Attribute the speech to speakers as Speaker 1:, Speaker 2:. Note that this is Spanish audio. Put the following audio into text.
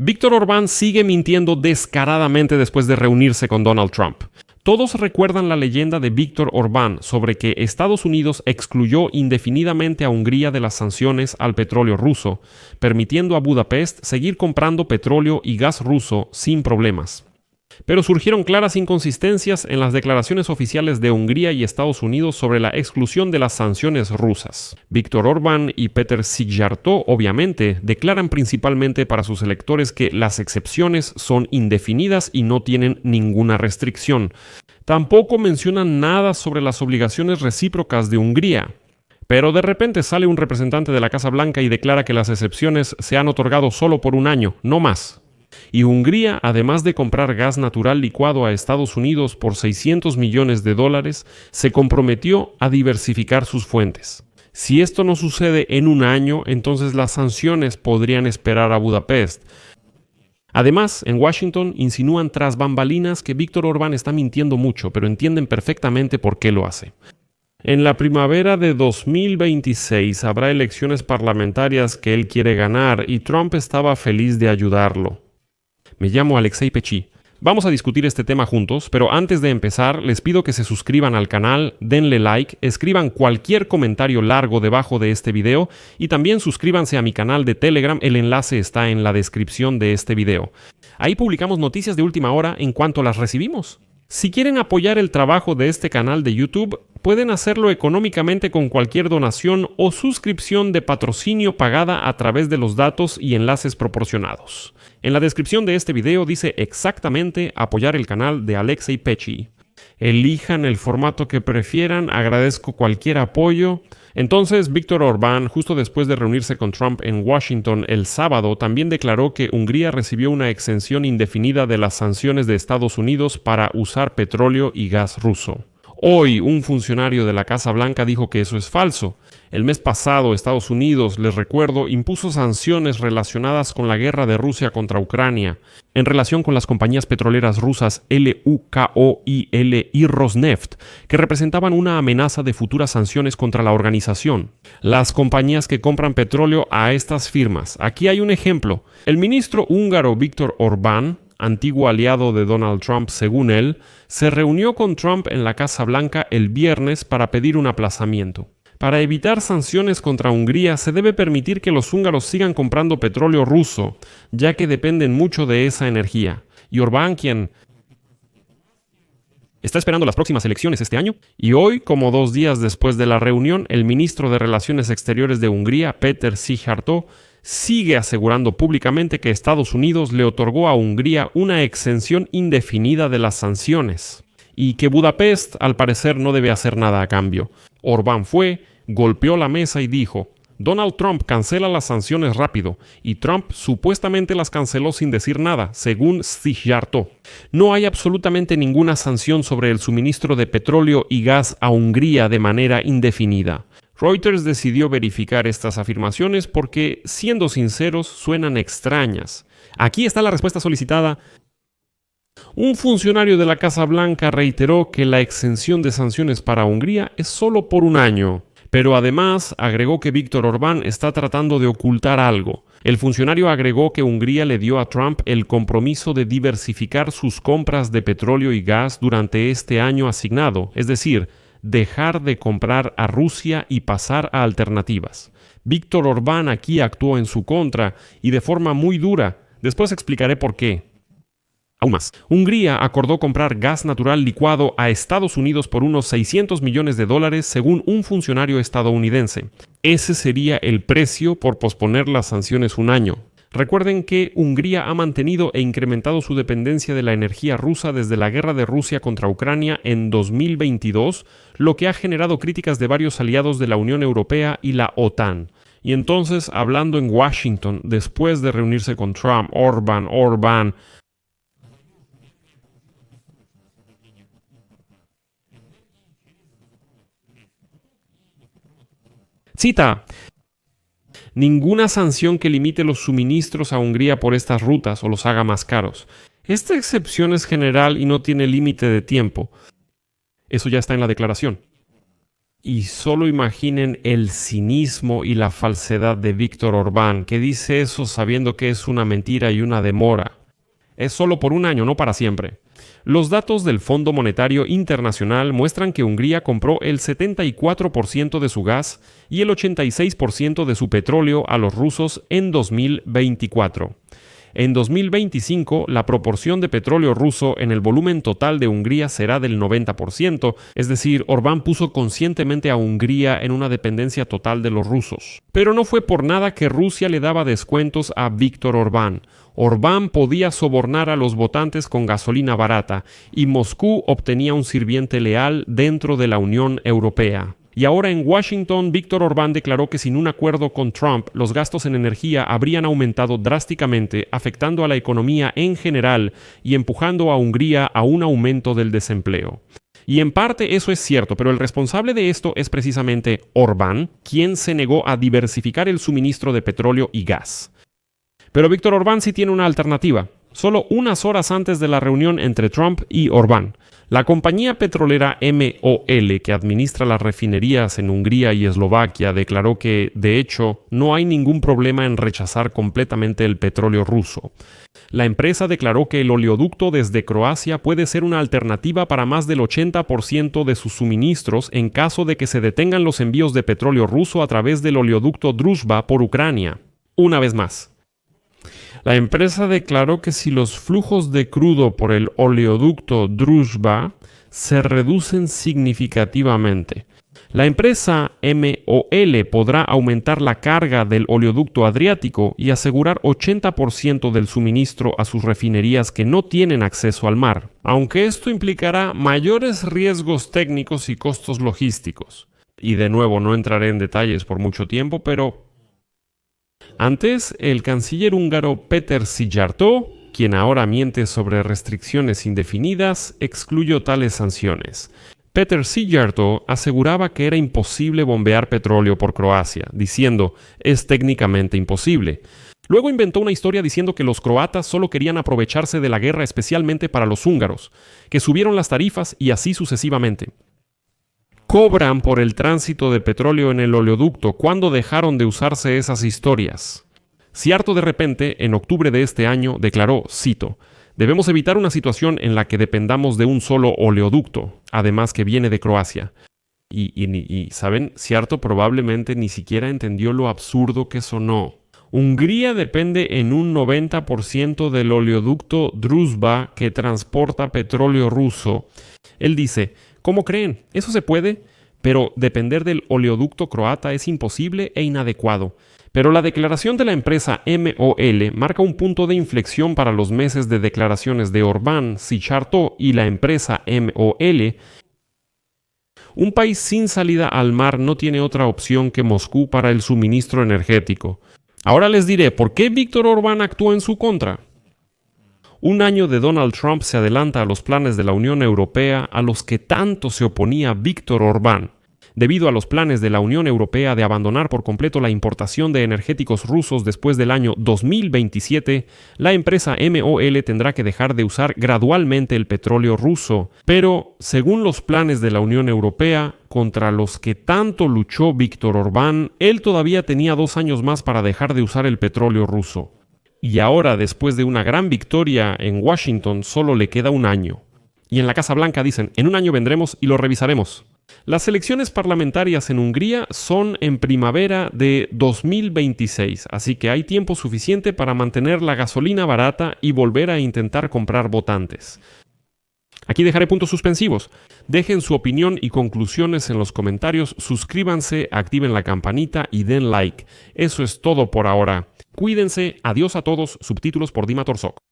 Speaker 1: Viktor Orbán sigue mintiendo descaradamente después de reunirse con Donald Trump. Todos recuerdan la leyenda de Viktor Orbán sobre que Estados Unidos excluyó indefinidamente a Hungría de las sanciones al petróleo ruso, permitiendo a Budapest seguir comprando petróleo y gas ruso sin problemas. Pero surgieron claras inconsistencias en las declaraciones oficiales de Hungría y Estados Unidos sobre la exclusión de las sanciones rusas. Viktor Orbán y Péter Szijjártó, obviamente, declaran principalmente para sus electores que las excepciones son indefinidas y no tienen ninguna restricción. Tampoco mencionan nada sobre las obligaciones recíprocas de Hungría. Pero de repente sale un representante de la Casa Blanca y declara que las excepciones se han otorgado solo por un año, no más. Y Hungría, además de comprar gas natural licuado a Estados Unidos por $600 millones, se comprometió a diversificar sus fuentes. Si esto no sucede en un año, entonces las sanciones podrían esperar a Budapest. Además, en Washington insinúan tras bambalinas que Viktor Orbán está mintiendo mucho, pero entienden perfectamente por qué lo hace. En la primavera de 2026 habrá elecciones parlamentarias que él quiere ganar y Trump estaba feliz de ayudarlo. Me llamo Alexei Pechi. Vamos a discutir este tema juntos, pero antes de empezar les pido que se suscriban al canal, denle like, escriban cualquier comentario largo debajo de este video y también suscríbanse a mi canal de Telegram, el enlace está en la descripción de este video. Ahí publicamos noticias de última hora en cuanto las recibimos. Si quieren apoyar el trabajo de este canal de YouTube, pueden hacerlo económicamente con cualquier donación o suscripción de patrocinio pagada a través de los datos y enlaces proporcionados. En la descripción de este video dice exactamente apoyar el canal de Alexei Pechi. Elijan el formato que prefieran, agradezco cualquier apoyo. Entonces, Viktor Orbán, justo después de reunirse con Trump en Washington el sábado, también declaró que Hungría recibió una exención indefinida de las sanciones de Estados Unidos para usar petróleo y gas ruso. Hoy, un funcionario de la Casa Blanca dijo que eso es falso. El mes pasado, Estados Unidos, les recuerdo, impuso sanciones relacionadas con la guerra de Rusia contra Ucrania, en relación con las compañías petroleras rusas Lukoil y Rosneft, que representaban una amenaza de futuras sanciones contra la organización. Las compañías que compran petróleo a estas firmas. Aquí hay un ejemplo. El ministro húngaro Viktor Orbán, antiguo aliado de Donald Trump según él, se reunió con Trump en la Casa Blanca el viernes para pedir un aplazamiento. Para evitar sanciones contra Hungría se debe permitir que los húngaros sigan comprando petróleo ruso, ya que dependen mucho de esa energía. Y Orbán, quien está esperando las próximas elecciones este año, y hoy, como 2 días después de la reunión, el ministro de Relaciones Exteriores de Hungría, Péter Szijjártó, sigue asegurando públicamente que Estados Unidos le otorgó a Hungría una exención indefinida de las sanciones y que Budapest al parecer no debe hacer nada a cambio. Orbán fue, golpeó la mesa y dijo: Donald Trump cancela las sanciones rápido, y Trump supuestamente las canceló sin decir nada, según Szijjártó. No hay absolutamente ninguna sanción sobre el suministro de petróleo y gas a Hungría de manera indefinida. Reuters decidió verificar estas afirmaciones porque, siendo sinceros, suenan extrañas. Aquí está la respuesta solicitada. Un funcionario de la Casa Blanca reiteró que la exención de sanciones para Hungría es solo por un año. Pero además agregó que Viktor Orbán está tratando de ocultar algo. El funcionario agregó que Hungría le dio a Trump el compromiso de diversificar sus compras de petróleo y gas durante este año asignado, es decir, dejar de comprar a Rusia y pasar a alternativas. Viktor Orbán aquí actuó en su contra y de forma muy dura. Después explicaré por qué. Aún más, Hungría acordó comprar gas natural licuado a Estados Unidos por unos $600 millones según un funcionario estadounidense. Ese sería el precio por posponer las sanciones un año. Recuerden que Hungría ha mantenido e incrementado su dependencia de la energía rusa desde la guerra de Rusia contra Ucrania en 2022, lo que ha generado críticas de varios aliados de la Unión Europea y la OTAN. Y entonces, hablando en Washington, después de reunirse con Trump, Orbán. Cita: ninguna sanción que limite los suministros a Hungría por estas rutas o los haga más caros. Esta excepción es general y no tiene límite de tiempo. Eso ya está en la declaración. Y solo imaginen el cinismo y la falsedad de Viktor Orbán, que dice eso sabiendo que es una mentira y una demora. Es solo por un año, no para siempre. Los datos del Fondo Monetario Internacional muestran que Hungría compró el 74% de su gas y el 86% de su petróleo a los rusos en 2024. En 2025, la proporción de petróleo ruso en el volumen total de Hungría será del 90%, es decir, Orbán puso conscientemente a Hungría en una dependencia total de los rusos. Pero no fue por nada que Rusia le daba descuentos a Viktor Orbán. Orbán podía sobornar a los votantes con gasolina barata y Moscú obtenía un sirviente leal dentro de la Unión Europea. Y ahora en Washington, Viktor Orbán declaró que sin un acuerdo con Trump, los gastos en energía habrían aumentado drásticamente, afectando a la economía en general y empujando a Hungría a un aumento del desempleo. Y en parte eso es cierto, pero el responsable de esto es precisamente Orbán, quien se negó a diversificar el suministro de petróleo y gas. Pero Viktor Orbán sí tiene una alternativa. Solo unas horas antes de la reunión entre Trump y Orbán, la compañía petrolera MOL, que administra las refinerías en Hungría y Eslovaquia, declaró que, de hecho, no hay ningún problema en rechazar completamente el petróleo ruso. La empresa declaró que el oleoducto desde Croacia puede ser una alternativa para más del 80% de sus suministros en caso de que se detengan los envíos de petróleo ruso a través del oleoducto Druzhba por Ucrania. Una vez más, la empresa declaró que si los flujos de crudo por el oleoducto Druzhba se reducen significativamente, la empresa MOL podrá aumentar la carga del oleoducto Adriático y asegurar 80% del suministro a sus refinerías que no tienen acceso al mar, aunque esto implicará mayores riesgos técnicos y costos logísticos. Y de nuevo, no entraré en detalles por mucho tiempo, pero antes, el canciller húngaro Péter Szijjártó, quien ahora miente sobre restricciones indefinidas, excluyó tales sanciones. Péter Szijjártó aseguraba que era imposible bombear petróleo por Croacia, diciendo, es técnicamente imposible. Luego inventó una historia diciendo que los croatas solo querían aprovecharse de la guerra especialmente para los húngaros, que subieron las tarifas y así sucesivamente. Cobran por el tránsito de petróleo en el oleoducto. ¿Cuándo dejaron de usarse esas historias? Szijjártó de repente, en octubre de este año, declaró, cito, debemos evitar una situación en la que dependamos de un solo oleoducto, además que viene de Croacia. Y ¿saben? Szijjártó probablemente ni siquiera entendió lo absurdo que sonó. Hungría depende en un 90% del oleoducto Druzhba que transporta petróleo ruso. Él dice, ¿cómo creen? Eso se puede, pero depender del oleoducto croata es imposible e inadecuado. Pero la declaración de la empresa MOL marca un punto de inflexión para los meses de declaraciones de Orbán, Szijjártó y la empresa MOL. Un país sin salida al mar no tiene otra opción que Moscú para el suministro energético. Ahora les diré por qué Viktor Orbán actuó en su contra. Un año de Donald Trump se adelanta a los planes de la Unión Europea a los que tanto se oponía Viktor Orbán. Debido a los planes de la Unión Europea de abandonar por completo la importación de energéticos rusos después del año 2027, la empresa MOL tendrá que dejar de usar gradualmente el petróleo ruso. Pero, según los planes de la Unión Europea, contra los que tanto luchó Viktor Orbán, él todavía tenía 2 años más para dejar de usar el petróleo ruso. Y ahora, después de una gran victoria en Washington, solo le queda 1 año. Y en la Casa Blanca dicen, en 1 año vendremos y lo revisaremos. Las elecciones parlamentarias en Hungría son en primavera de 2026, así que hay tiempo suficiente para mantener la gasolina barata y volver a intentar comprar votantes. Aquí dejaré puntos suspensivos. Dejen su opinión y conclusiones en los comentarios, suscríbanse, activen la campanita y den like. Eso es todo por ahora. Cuídense, adiós a todos, subtítulos por Dima Torzok.